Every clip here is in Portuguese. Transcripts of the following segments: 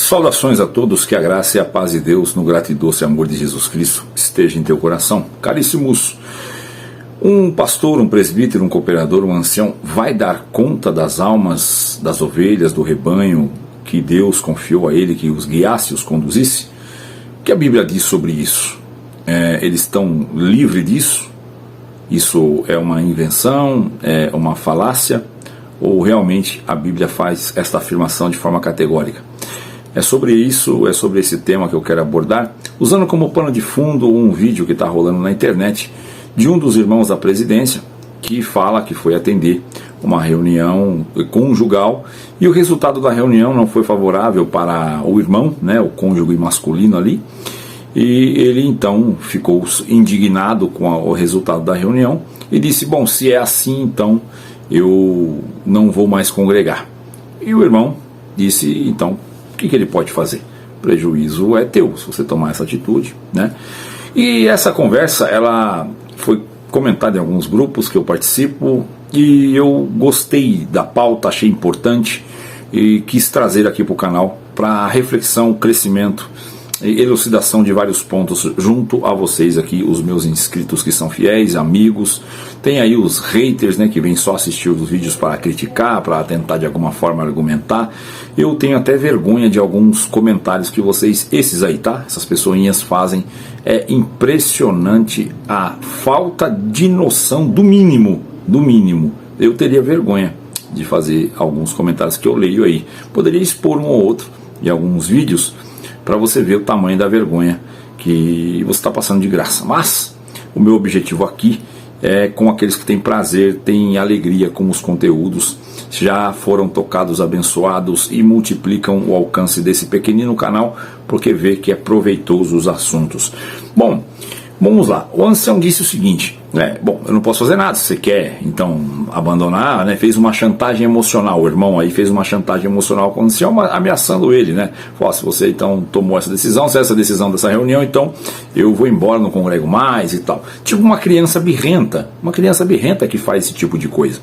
Saudações a todos, que a graça e a paz de Deus, no grato e doce amor de Jesus Cristo, esteja em teu coração. Caríssimos, um pastor, um presbítero, um cooperador, um ancião vai dar conta das almas, das ovelhas, do rebanho que Deus confiou a ele, que os guiasse e os conduzisse? O que a Bíblia diz sobre isso? Eles estão livres disso? Isso é uma invenção? É uma falácia? Ou realmente a Bíblia faz esta afirmação de forma categórica? É sobre isso, é sobre esse tema que eu quero abordar, usando como pano de fundo um vídeo que está rolando na internet de um dos irmãos da presidência, que fala que foi atender uma reunião conjugal e o resultado da reunião não foi favorável para o irmão, né, o cônjuge masculino ali, e ele então ficou indignado com o resultado da reunião e disse: bom, se é assim, então eu não vou mais congregar. E o irmão disse: então, o que ele pode fazer? O prejuízo é teu, se você tomar essa atitude, né? E essa conversa, ela foi comentada em alguns grupos que eu participo, e eu gostei da pauta, achei importante e quis trazer aqui para o canal para reflexão, crescimento e elucidação de vários pontos junto a vocês aqui, os meus inscritos que são fiéis, amigos. Tem aí os haters, né, que vêm só assistir os vídeos para criticar, para tentar de alguma forma argumentar. Eu tenho até vergonha de alguns comentários que vocês, esses aí, tá? Essas pessoinhas fazem. É impressionante a falta de noção do mínimo, do mínimo. Eu teria vergonha de fazer alguns comentários que eu leio aí. Poderia expor um ou outro em alguns vídeos para você ver o tamanho da vergonha que você está passando de graça. Mas o meu objetivo aqui é com aqueles que têm prazer, têm alegria com os conteúdos, já foram tocados, abençoados e multiplicam o alcance desse pequenino canal, porque vê que é proveitoso os assuntos. Bom, vamos lá. O ancião disse o seguinte: bom, eu não posso fazer nada, se você quer então abandonar, né? Fez uma chantagem emocional, o irmão aí fez uma chantagem emocional com o ancião, ameaçando ele, né? Falou: se você então tomou essa decisão, se é essa decisão dessa reunião, então eu vou embora, não congrego mais e tal. Tipo uma criança birrenta que faz esse tipo de coisa.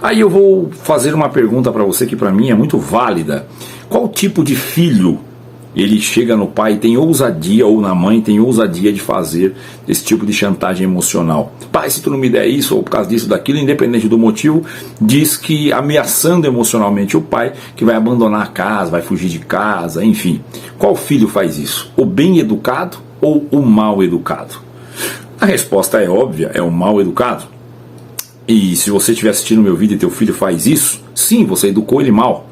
Aí eu vou fazer uma pergunta para você que para mim é muito válida. Qual tipo de filho ele chega no pai e tem ousadia, ou na mãe tem ousadia de fazer esse tipo de chantagem emocional? Pai, se tu não me der isso, ou por causa disso, daquilo, independente do motivo, diz que ameaçando emocionalmente o pai, que vai abandonar a casa, vai fugir de casa, enfim. Qual filho faz isso? O bem educado ou o mal educado? A resposta é óbvia, é o mal educado. E se você estiver assistindo meu vídeo e teu filho faz isso, sim, você educou ele mal.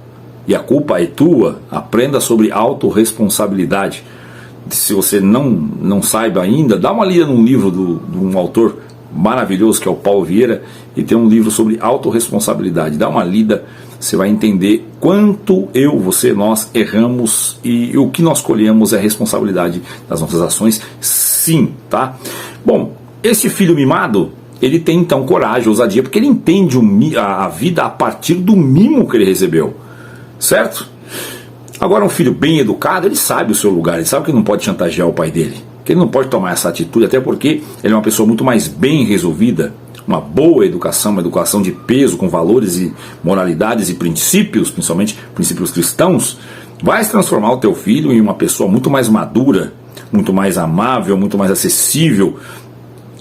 E a culpa é tua. Aprenda sobre autorresponsabilidade. Se você não saiba ainda, dá uma lida num livro de um autor maravilhoso que é o Paulo Vieira, e tem um livro sobre autorresponsabilidade. Dá uma lida, você vai entender quanto você, nós erramos, e o que nós colhemos é a responsabilidade das nossas ações, sim, tá? Bom, esse filho mimado, ele tem então coragem, ousadia, porque ele entende a vida a partir do mimo que ele recebeu. Certo? Agora, um filho bem educado, ele sabe o seu lugar, ele sabe que não pode chantagear o pai dele, que ele não pode tomar essa atitude, até porque ele é uma pessoa muito mais bem resolvida, uma boa educação, uma educação de peso, com valores e moralidades e princípios, principalmente princípios cristãos, vai se transformar o teu filho em uma pessoa muito mais madura, muito mais amável, muito mais acessível,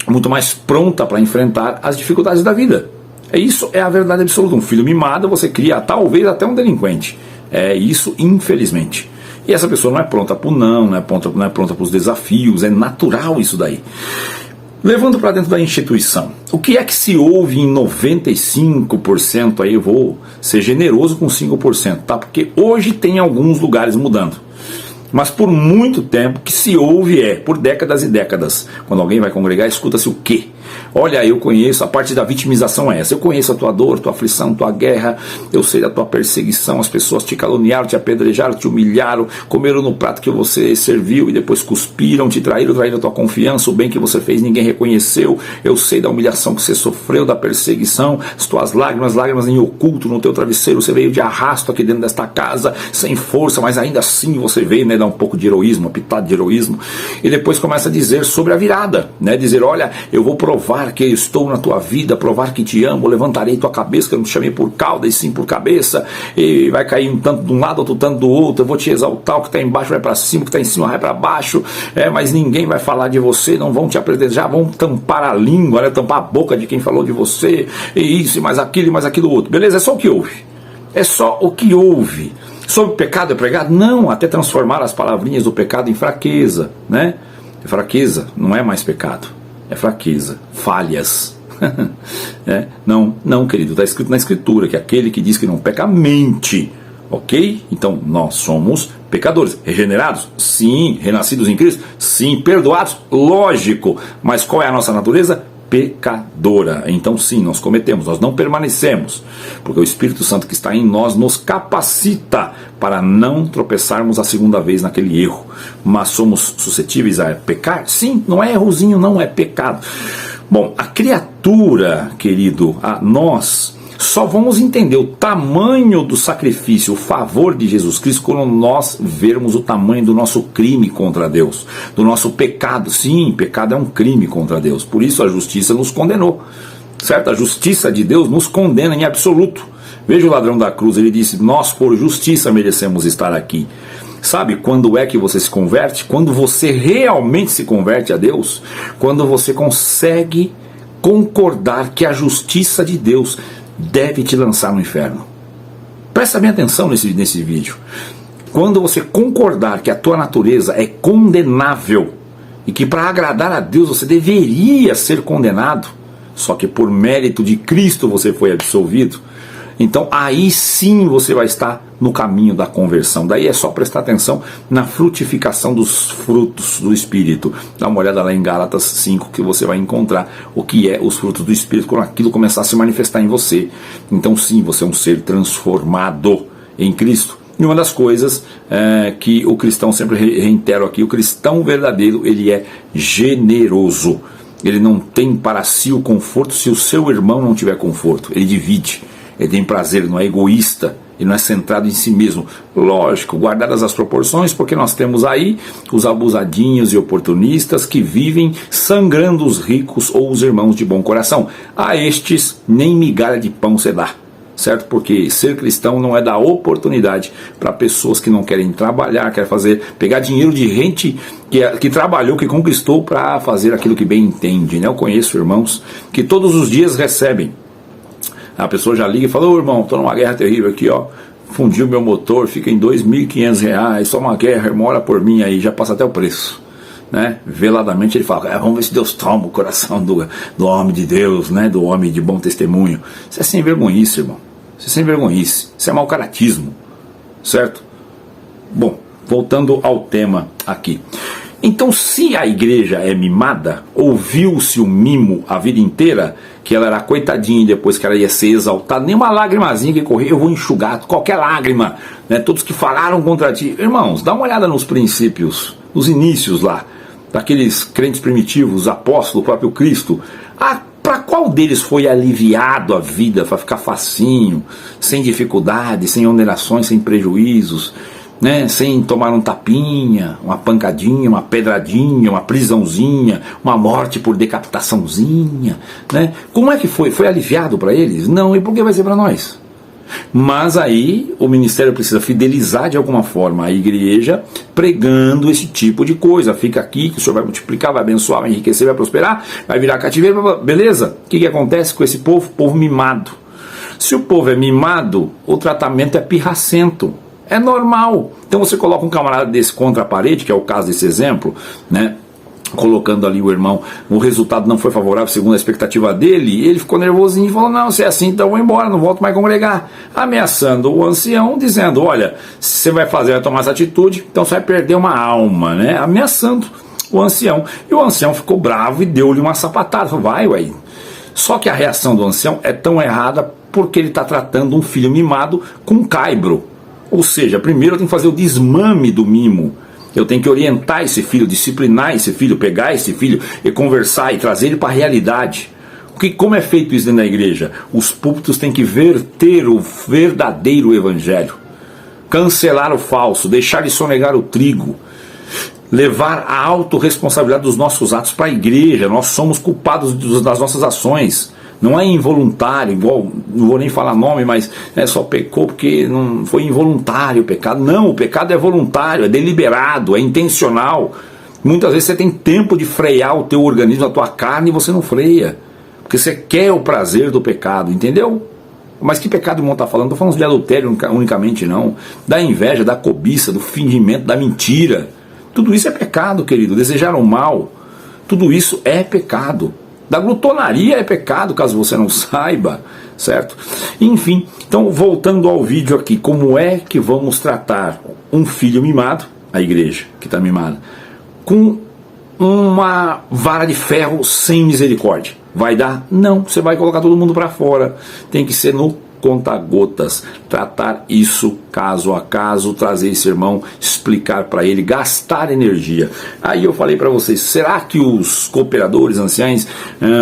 muito mais pronta para enfrentar as dificuldades da vida. Isso é a verdade absoluta. Um filho mimado você cria talvez até um delinquente. É isso, infelizmente. E essa pessoa não é pronta para o não é pronta para os desafios, é natural isso daí. Levando para dentro da instituição, o que é que se ouve em 95%? Aí eu vou ser generoso com 5%, tá? Porque hoje tem alguns lugares mudando. Mas por muito tempo que se ouve por décadas e décadas, quando alguém vai congregar, escuta-se o quê? Olha, eu conheço, a parte da vitimização é essa: eu conheço a tua dor, tua aflição, tua guerra, eu sei da tua perseguição, as pessoas te caluniaram, te apedrejaram, te humilharam, comeram no prato que você serviu e depois cuspiram, te traíram a tua confiança, o bem que você fez ninguém reconheceu, eu sei da humilhação que você sofreu, da perseguição, as tuas lágrimas em oculto no teu travesseiro, você veio de arrasto aqui dentro desta casa, sem força, mas ainda assim você veio, né, dar um pouco de heroísmo, uma pitada de heroísmo, e depois começa a dizer sobre a virada, né, dizer: olha, eu vou provar provar que eu estou na tua vida, provar que te amo, levantarei tua cabeça, que eu não te chamei por cauda e sim por cabeça, e vai cair um tanto de um lado, outro tanto do outro, eu vou te exaltar, o que está embaixo vai para cima, o que está em cima vai para baixo, mas ninguém vai falar de você, não vão te apresentar, vão tampar a língua, né, tampar a boca de quem falou de você, e isso, e mais aquilo outro, beleza? É só o que houve, é só o que houve. Sobre o pecado é pregado? Não, até transformar as palavrinhas do pecado em fraqueza, né? Fraqueza não é mais pecado, é fraqueza, falhas. Não, querido, está escrito na Escritura que aquele que diz que não peca mente, ok? Então nós somos pecadores, regenerados? Sim. Renascidos em Cristo? Sim. Perdoados? Lógico. Mas qual é a nossa natureza? Pecadora. Então sim, nós cometemos, nós não permanecemos, porque o Espírito Santo que está em nós nos capacita para não tropeçarmos a segunda vez naquele erro. Mas somos suscetíveis a pecar? Sim, não é errozinho, não é pecado. Bom, a criatura, querido, nós só vamos entender o tamanho do sacrifício, o favor de Jesus Cristo, quando nós vermos o tamanho do nosso crime contra Deus, do nosso pecado. Sim, pecado é um crime contra Deus, por isso a justiça nos condenou, certo? A justiça de Deus nos condena em absoluto. Veja o ladrão da cruz, ele disse: nós por justiça merecemos estar aqui. Sabe quando é que você se converte? Quando você realmente se converte a Deus, quando você consegue concordar que a justiça de Deus deve te lançar no inferno. Presta bem atenção nesse vídeo. Quando você concordar que a tua natureza é condenável e que para agradar a Deus você deveria ser condenado, só que por mérito de Cristo você foi absolvido, então aí sim você vai estar no caminho da conversão. Daí é só prestar atenção na frutificação dos frutos do Espírito. Dá uma olhada lá em Gálatas 5 que você vai encontrar o que é os frutos do Espírito quando aquilo começar a se manifestar em você. Então sim, você é um ser transformado em Cristo. E uma das coisas que o cristão, sempre reitero aqui, o cristão verdadeiro, ele é generoso. Ele não tem para si o conforto se o seu irmão não tiver conforto. Ele divide. Ele tem prazer, ele não é egoísta, ele não é centrado em si mesmo. Lógico, guardadas as proporções, porque nós temos aí os abusadinhos e oportunistas que vivem sangrando os ricos ou os irmãos de bom coração. A estes nem migalha de pão se dá, certo? Porque ser cristão não é dar oportunidade para pessoas que não querem trabalhar, querem pegar dinheiro de gente que trabalhou, que conquistou para fazer aquilo que bem entende, né? Eu conheço irmãos que todos os dias recebem. A pessoa já liga e fala: ô irmão, estou numa guerra terrível aqui, ó, fundiu meu motor, fica em R$2.500, só uma guerra, irmão, ora por mim aí, já passa até o preço, né? Veladamente ele fala: vamos ver se Deus toma o coração do homem de Deus, né? Do homem de bom testemunho. Isso é sem vergonhice, irmão, isso é sem vergonhice, isso é mau caratismo, certo? Bom, voltando ao tema aqui. Então, se a igreja é mimada, ouviu-se o mimo a vida inteira, que ela era coitadinha e depois que ela ia ser exaltada, nem uma lágrimazinha que correr, eu vou enxugar qualquer lágrima, né? Todos que falaram contra ti. Irmãos, dá uma olhada nos princípios, nos inícios lá, daqueles crentes primitivos, os apóstolos, o próprio Cristo. Para qual deles foi aliviado a vida, para ficar facinho, sem dificuldade, sem onerações, sem prejuízos, né? Sem tomar um tapinha, uma pancadinha, uma pedradinha, uma prisãozinha, uma morte por decapitaçãozinha, né? Como é que foi? Foi aliviado para eles? Não, e por que vai ser para nós? Mas aí o ministério precisa fidelizar de alguma forma a igreja, pregando esse tipo de coisa. Fica aqui que o Senhor vai multiplicar, vai abençoar, vai enriquecer, vai prosperar, vai virar cativeiro, beleza? O que acontece com esse povo? Povo mimado. Se o povo é mimado, o tratamento é pirracento. É normal. Então você coloca um camarada desse contra a parede, que é o caso desse exemplo, né? Colocando ali o irmão, o resultado não foi favorável segundo a expectativa dele, ele ficou nervosinho e falou: não, se é assim, então eu vou embora, não volto mais a congregar. Ameaçando o ancião, dizendo: olha, se você vai tomar essa atitude, então você vai perder uma alma, né? Ameaçando o ancião. E o ancião ficou bravo e deu-lhe uma sapatada. Falou: vai, ué. Só que a reação do ancião é tão errada porque ele está tratando um filho mimado com caibro. Ou seja, primeiro eu tenho que fazer o desmame do mimo. Eu tenho que orientar esse filho, disciplinar esse filho, pegar esse filho e conversar e trazer ele para a realidade. Como é feito isso dentro da igreja? Os púlpitos têm que verter o verdadeiro evangelho, cancelar o falso, deixar de sonegar o trigo, levar a autorresponsabilidade dos nossos atos para a igreja. Nós somos culpados das nossas ações. Não é involuntário, igual, não vou nem falar nome, mas só pecou porque não foi involuntário o pecado. Não, o pecado é voluntário, é deliberado, é intencional. Muitas vezes você tem tempo de frear o teu organismo, a tua carne, e você não freia. Porque você quer o prazer do pecado, entendeu? Mas que pecado o irmão está falando? Não estou falando de adultério unicamente, não. Da inveja, da cobiça, do fingimento, da mentira. Tudo isso é pecado, querido. Desejar o mal, tudo isso é pecado. Da glutonaria é pecado, caso você não saiba, certo? Enfim, então voltando ao vídeo aqui, como é que vamos tratar um filho mimado, a igreja que está mimada, com uma vara de ferro sem misericórdia? Vai dar? Não, você vai colocar todo mundo para fora. Tem que ser no conta-gotas, tratar isso caso a caso, trazer esse irmão, explicar para ele, gastar energia. Aí eu falei para vocês, será que os cooperadores, anciães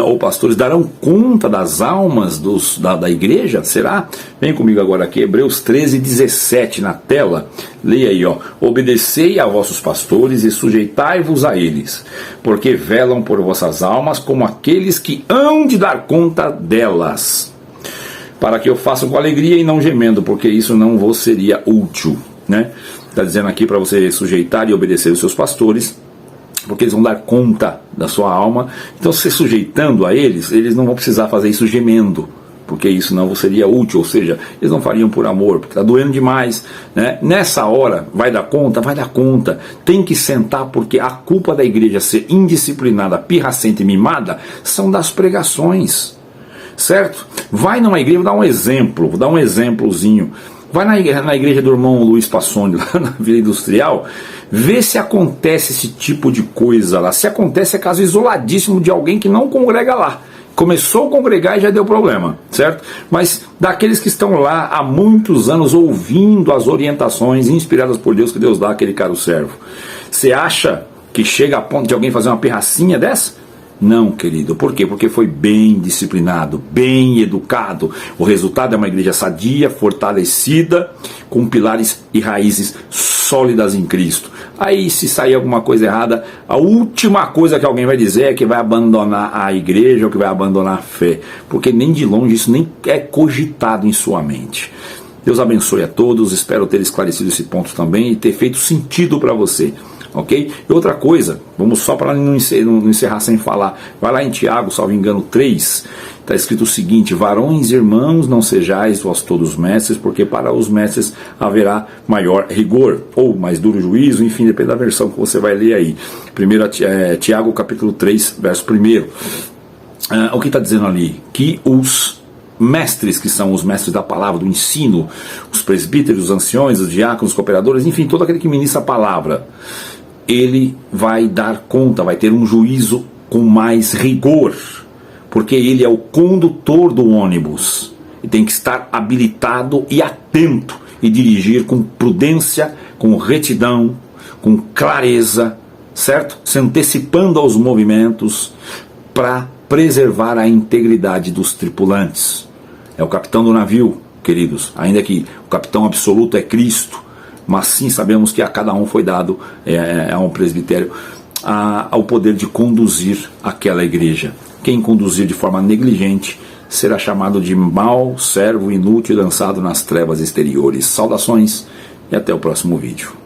ou pastores darão conta das almas da igreja? Será? Vem comigo agora aqui, Hebreus 13:17 na tela, leia aí, ó. Obedecei a vossos pastores e sujeitai-vos a eles, porque velam por vossas almas como aqueles que hão de dar conta delas, para que eu faça com alegria e não gemendo, porque isso não vos seria útil, né? Está dizendo aqui para você sujeitar e obedecer os seus pastores, porque eles vão dar conta da sua alma. Então, se sujeitando a eles não vão precisar fazer isso gemendo, porque isso não vos seria útil, ou seja, eles não fariam por amor, porque está doendo demais, né? Nessa hora, vai dar conta? Vai dar conta. Tem que sentar, porque a culpa da igreja ser indisciplinada, pirracenta e mimada, são das pregações. Certo? Vai numa igreja, vou dar um exemplozinho. Vai na igreja do irmão Luiz Passoni, lá na Vila Industrial, vê se acontece esse tipo de coisa lá. Se acontece, é caso isoladíssimo de alguém que não congrega lá. Começou a congregar e já deu problema, certo? Mas daqueles que estão lá há muitos anos ouvindo as orientações inspiradas por Deus que Deus dá àquele caro servo, você acha que chega a ponto de alguém fazer uma pirracinha dessa? Não, querido. Por quê? Porque foi bem disciplinado, bem educado. O resultado é uma igreja sadia, fortalecida, com pilares e raízes sólidas em Cristo. Aí, se sair alguma coisa errada, a última coisa que alguém vai dizer é que vai abandonar a igreja ou que vai abandonar a fé. Porque nem de longe isso nem é cogitado em sua mente. Deus abençoe a todos. Espero ter esclarecido esse ponto também e ter feito sentido para você. Ok? E outra coisa, vamos só para não encerrar sem falar, vai lá em Tiago, salvo engano 3, está escrito o seguinte: varões e irmãos, não sejais vós todos mestres, porque para os mestres haverá maior rigor, ou mais duro juízo, enfim, depende da versão que você vai ler aí. Primeiro, Tiago capítulo 3, verso 1. O que está dizendo ali? Que os mestres, que são os mestres da palavra, do ensino, os presbíteros, os anciões, os diáconos, os cooperadores, enfim, todo aquele que ministra a palavra, ele vai dar conta, vai ter um juízo com mais rigor, porque ele é o condutor do ônibus e tem que estar habilitado e atento e dirigir com prudência, com retidão, com clareza, certo? Se antecipando aos movimentos para preservar a integridade dos tripulantes. É o capitão do navio, queridos, ainda que o capitão absoluto é Cristo, mas sim sabemos que a cada um foi dado a um presbitério ao poder de conduzir aquela igreja. Quem conduzir de forma negligente será chamado de mau servo inútil, lançado nas trevas exteriores. Saudações e até o próximo vídeo.